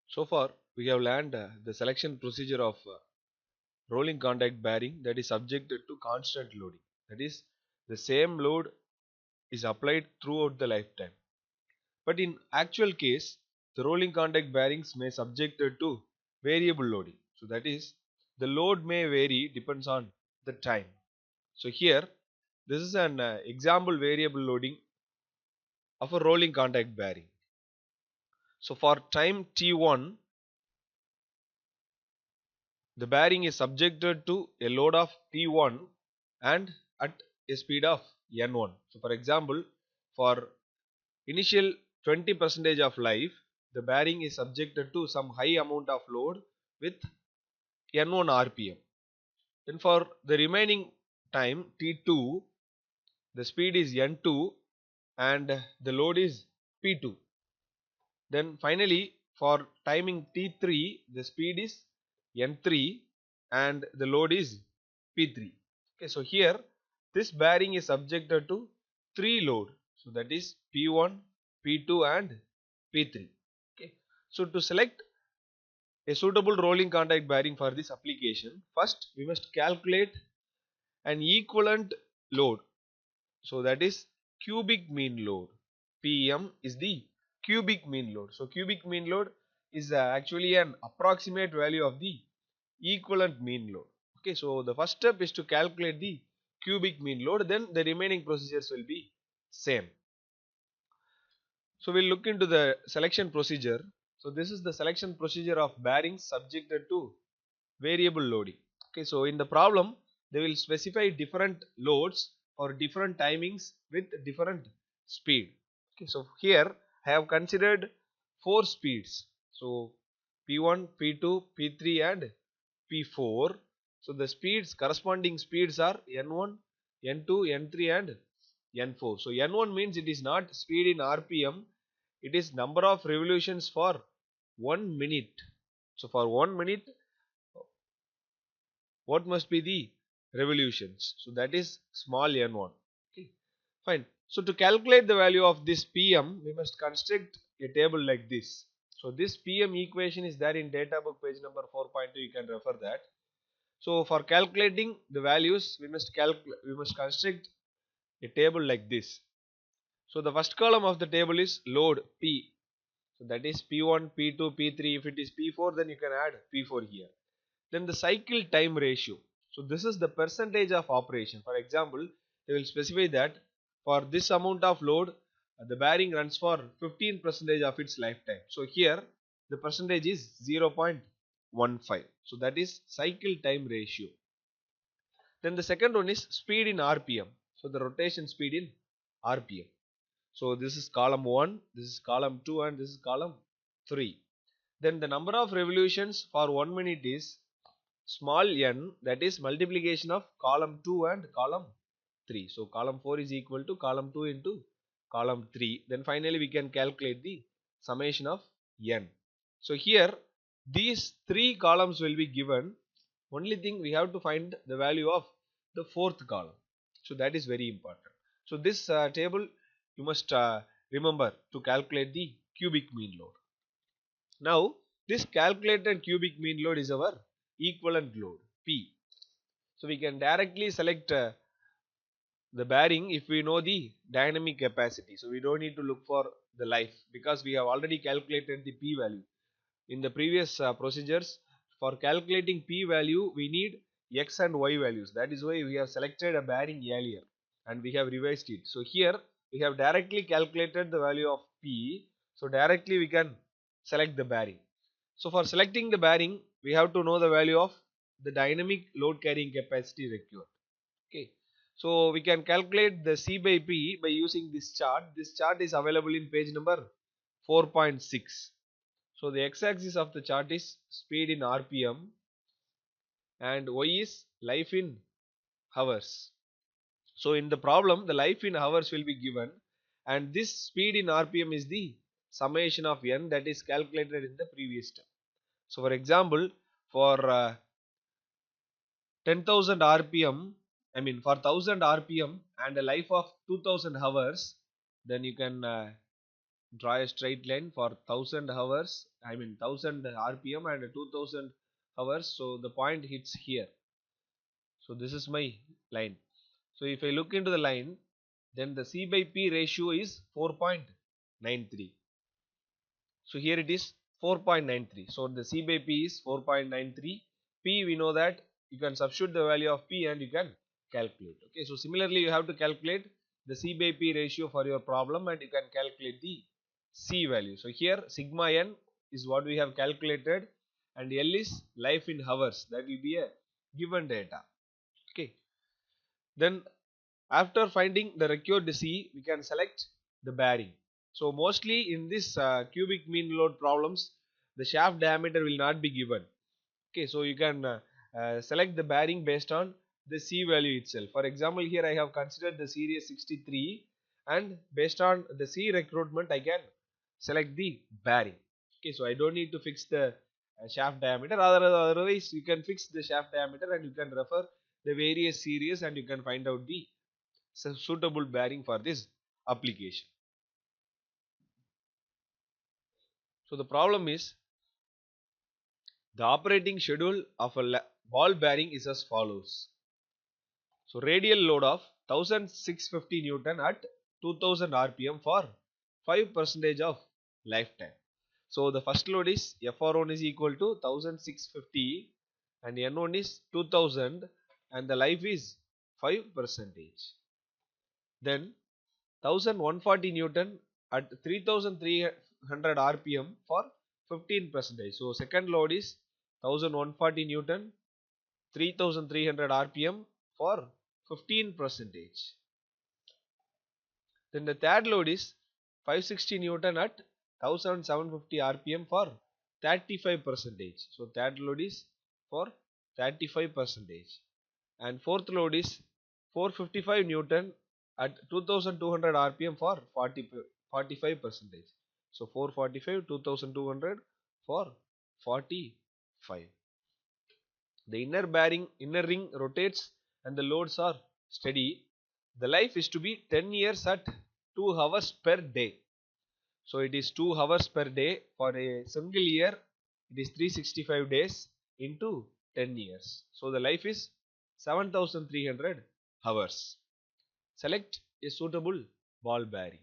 So far, we have learned the selection procedure of rolling contact bearing that is subjected to constant loading. That is, the same load is applied throughout the lifetime. But in actual case, the rolling contact bearings may subjected to variable loading. So that is, the load may vary depends on the time. So here, this is an example variable loading of a rolling contact bearing. So for time t1, the bearing is subjected to a load of P1 and at a speed of N1. So for example, for initial 20% of life, the bearing is subjected to some high amount of load with N1 RPM. Then for the remaining time T2, the speed is N2 and the load is P2. Then finally for timing T3, the speed is N3 and the load is P3. Okay, so here this bearing is subjected to three load. So that is P1, P2 and P3. Okay, so to select a suitable rolling contact bearing for this application, first we must calculate an equivalent load. So that is cubic mean load. PM is the cubic mean load. So cubic mean load is actually an approximate value of the equivalent mean load. Okay, so the first step is to calculate the cubic mean load, then the remaining procedures will be same. So we'll look into the selection procedure. So this is the selection procedure of bearings subjected to variable loading. Okay, so in the problem they will specify different loads for different timings with different speed. Okay, so here I have considered four speeds. So P1, P2, P3 and P4. So the speeds, corresponding speeds are N1, N2, N3 and N4. So N1 means it is not speed in RPM, it is number of revolutions for 1 minute. So for 1 minute, what must be the revolutions? So that is small n1. Okay, fine. So to calculate the value of this PM, we must construct a table like this. So this PM equation is there in data book page number 4.2. You can refer that. So for calculating the values, we must construct a table like this. So the first column of the table is load P. So that is P1, P2, P3. If it is P4, then you can add P4 here. Then the cycle time ratio. So this is the percentage of operation. For example, they will specify that for this amount of load, the bearing runs for 15% of its lifetime. So here the percentage is 0.15. So that is cycle time ratio. Then the second one is speed in RPM. So the rotation speed in RPM. So this is column 1, this is column 2 and this is column 3. Then the number of revolutions for 1 minute is small n, that is multiplication of column 2 and column 3. So column 4 is equal to column 2 into column 3. Then finally we can calculate the summation of n. So here these three columns will be given. Only thing we have to find the value of the fourth column. So that is very important. So this table you must remember to calculate the cubic mean load. Now this calculated cubic mean load is our equivalent load P. So we can directly select the bearing if we know the dynamic capacity. So we don't need to look for the life because we have already calculated the P value. In the previous procedures, for calculating P value we need X and Y values. That is why we have selected a bearing earlier and we have revised it. So here we have directly calculated the value of P. So directly we can select the bearing. So for selecting the bearing, we have to know the value of the dynamic load carrying capacity required. Okay. So we can calculate the C by P by using this chart. This chart is available in page number 4.6. So the x-axis of the chart is speed in RPM and y is life in hours. So in the problem, the life in hours will be given and this speed in RPM is the summation of n that is calculated in the previous step. So for example, for 10,000 RPM, I mean for 1000 RPM and a life of 2000 hours, then you can draw a straight line for 1000 hours, I mean 1000 rpm and 2000 hours. So the point hits here. So this is my line. So if I look into the line, then the C by P ratio is 4.93. So here it is 4.93. So the C by P is 4.93. P, we know that you can substitute the value of P and you can calculate. Okay, so similarly you have to calculate the C by P ratio for your problem and you can calculate the C value. So here sigma n is what we have calculated and L is life in hours. That will be a given data. Okay. Then after finding the required C, we can select the bearing. So mostly in this cubic mean load problems, the shaft diameter will not be given. Okay, so you can select the bearing based on the C value itself. For example, here I have considered the series 63 and based on the C recruitment I can select the bearing. Okay, so I don't need to fix the shaft diameter. Otherwise, you can fix the shaft diameter and you can refer the various series and you can find out the suitable bearing for this application. So the problem is the operating schedule of a ball bearing is as follows. So radial load of 1650 Newton at 2000 RPM for 5% of lifetime. So the first load is FR1 is equal to 1650 and N1 is 2000 and the life is 5%. Then 1140 Newton at 3300 RPM for 15%. So second load is 1140 Newton 3300 RPM for 15%. Then the third load is 560 Newton at 1750 RPM for 35%. So third load is for 35%. And fourth load is 455 Newton at 2200 RPM for 45%. So 445 2200 for 45. The inner ring rotates and the loads are steady. The life is to be 10 years at 2 hours per day. So it is 2 hours per day for a single year. It is 365 days into 10 years. So the life is 7300 hours. Select a suitable ball bearing.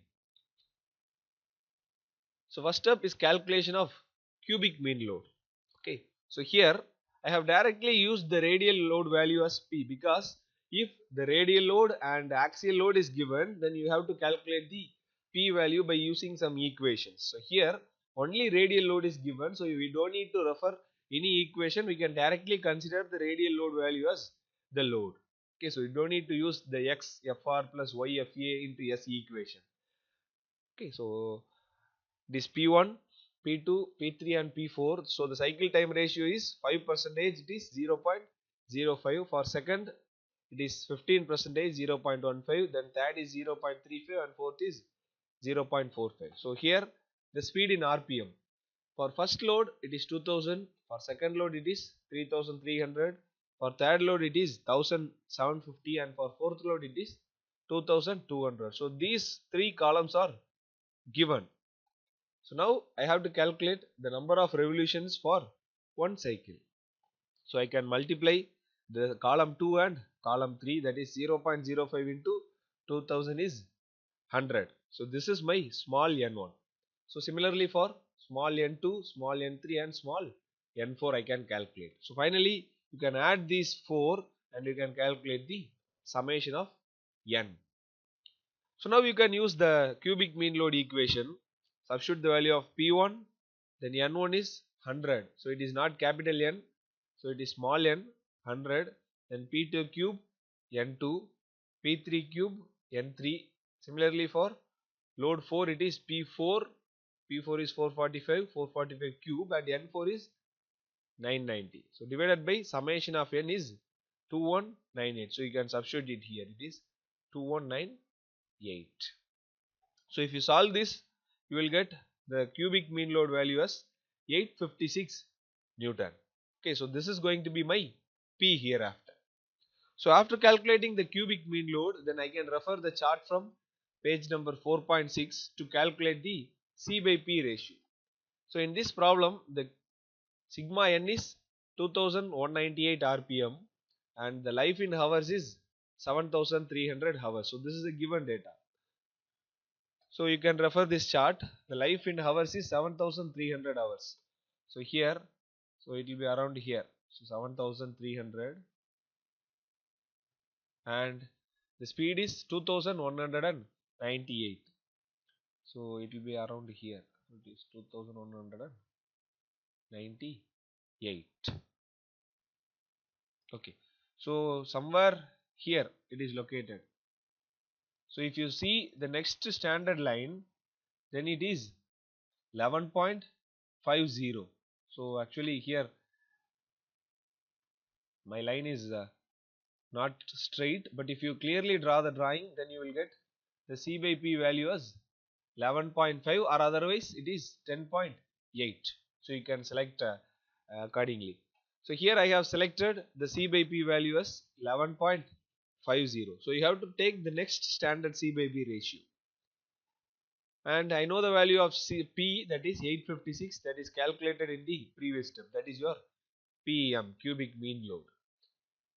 So first step is calculation of cubic mean load. Okay. So here I have directly used the radial load value as P because if the radial load and axial load is given, then you have to calculate the P value by using some equations. So here only radial load is given, so we don't need to refer any equation. We can directly consider the radial load value as the load. Okay, so you don't need to use the X FR plus Y FA into S equation. Okay, so this P1, P2, P3 and P4. So the cycle time ratio is 5%, it is 0.05. For second it is 15%, 0.15. Then third is 0.35 and fourth is 0.45. So here the speed in RPM. For first load it is 2000, for second load it is 3300, for third load it is 1750 and for fourth load it is 2200. So these three columns are given. So now I have to calculate the number of revolutions for one cycle. So I can multiply the column 2 and column 3, that is 0.05 into 2000 is 100. So this is my small n1. So similarly for small n2, small n3 and small n4 I can calculate. So finally you can add these 4 and you can calculate the summation of n. So now you can use the cubic mean load equation. Substitute the value of P1, then N1 is 100. So it is not capital N. So it is small n 100. Then P2 cube N2, P3 cube N3. Similarly for load 4 it is P4. P4 is 445 cube and N4 is 990. So divided by summation of n is 2198. So you can substitute it here. It is 2198. So if you solve this, you will get the cubic mean load value as 856 Newton. Okay, so this is going to be my P hereafter. So after calculating the cubic mean load, then I can refer the chart from page number 4.6 to calculate the C by P ratio. So in this problem, the sigma n is 2198 rpm and the life in hours is 7300 hours. So this is a given data. So you can refer this chart. The life in hours is 7300 hours. So here, so it will be around here. So 7300 and the speed is 2198. So it will be around here. It is 2198. Okay. So somewhere here it is located. So if you see the next standard line, then it is 11.50. So actually here my line is not straight, but if you clearly draw the drawing, then you will get the C by P value as 11.5 or otherwise it is 10.8. So you can select accordingly. So here I have selected the C by P value as 11.50. So you have to take the next standard C by P ratio. And I know the value of P, that is 856, that is calculated in the previous step, that is your PEM, cubic mean load.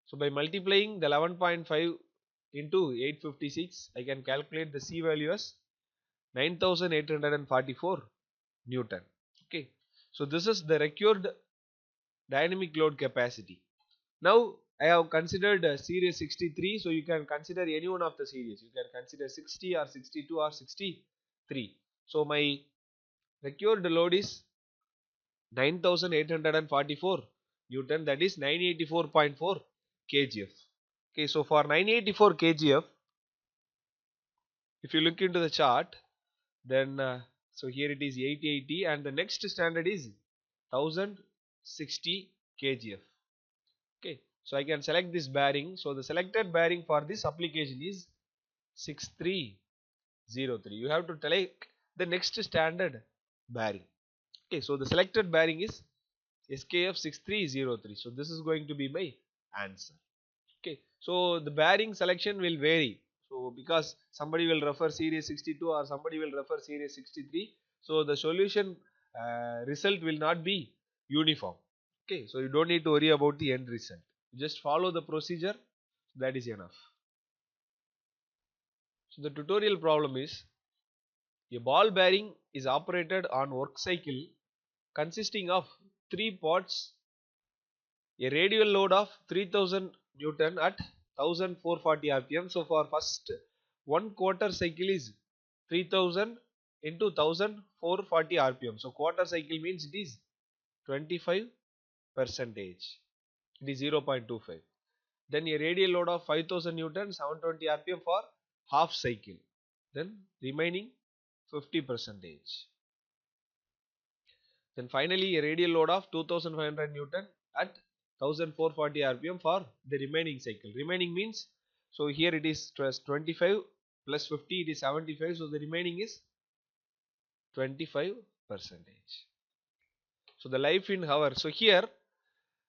So by multiplying the 11.5 into 856, I can calculate the C value as 9844 Newton. Okay, so this is the required dynamic load capacity. Now I have considered series 63, so you can consider any one of the series. You can consider 60 or 62 or 63. So my required load is 9844 Newton, that is 984.4 kgf. Okay, so for 984 kgf, if you look into the chart, then so here it is 880 and the next standard is 1060 kgf. Okay, so I can select this bearing. So the selected bearing for this application is 6303. You have to take the next standard bearing. Okay, so the selected bearing is SKF 6303. So this is going to be my answer. Okay, so the bearing selection will vary. So because somebody will refer series 62 or somebody will refer series 63, so the solution result will not be uniform. Okay, so you don't need to worry about the end result. You just follow the procedure, that is enough. So the tutorial problem is a ball bearing is operated on work cycle consisting of 3 pots, a radial load of 3000 Newton at 1440 rpm. So for first one quarter cycle is 3000 into 1440 rpm. So quarter cycle means it is 25 percentage. It is 0.25. Then a radial load of 5000 Newton 720 rpm for half cycle. Then remaining 50 percentage. Then finally a radial load of 2500 Newton at 1440 rpm for the remaining cycle. Remaining means, so here it is 25 plus 50, it is 75. So the remaining is 25 percentage. So the life in hours. So here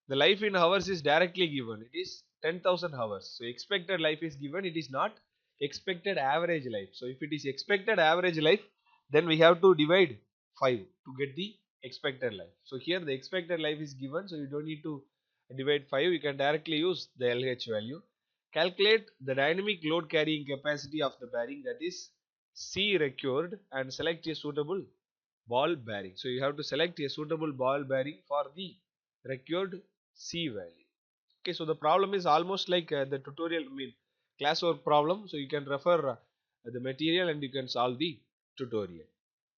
the life in hours is directly given. It is 10,000 hours. So expected life is given. It is not expected average life. So if it is expected average life, then we have to divide 5 to get the expected life. So here the expected life is given. So you don't need to divide 5. You can directly use the LH value. Calculate the dynamic load carrying capacity of the bearing, that is C required, and select a suitable ball bearing. So you have to select a suitable ball bearing for the required C value. Okay, so the problem is almost like the tutorial, classwork problem. So you can refer the material and you can solve the tutorial.